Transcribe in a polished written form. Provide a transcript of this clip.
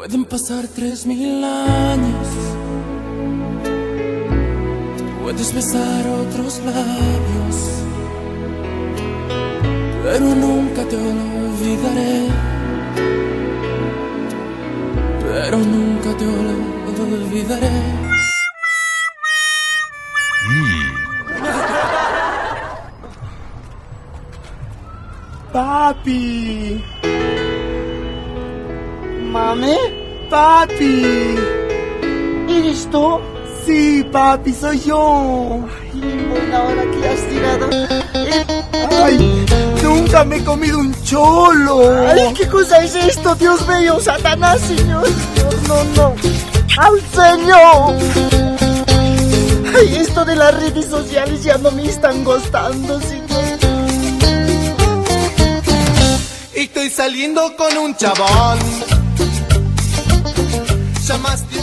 Pueden pasar 3000 años, puedes besar otros labios, pero nunca te olvidaré, pero nunca te olvidaré. Papi. ¿Mami? Papi. ¿Eres tú? Sí, papi, soy yo. Ay, buena hora que has llegado. Ay, nunca me he comido un cholo. Ay, ¿qué cosa es esto? Dios mío, Satanás, Señor. No. ¡Al Señor! Ay, esto de las redes sociales ya no me están gustando, Señor. Estoy saliendo con un chabón. Llamaste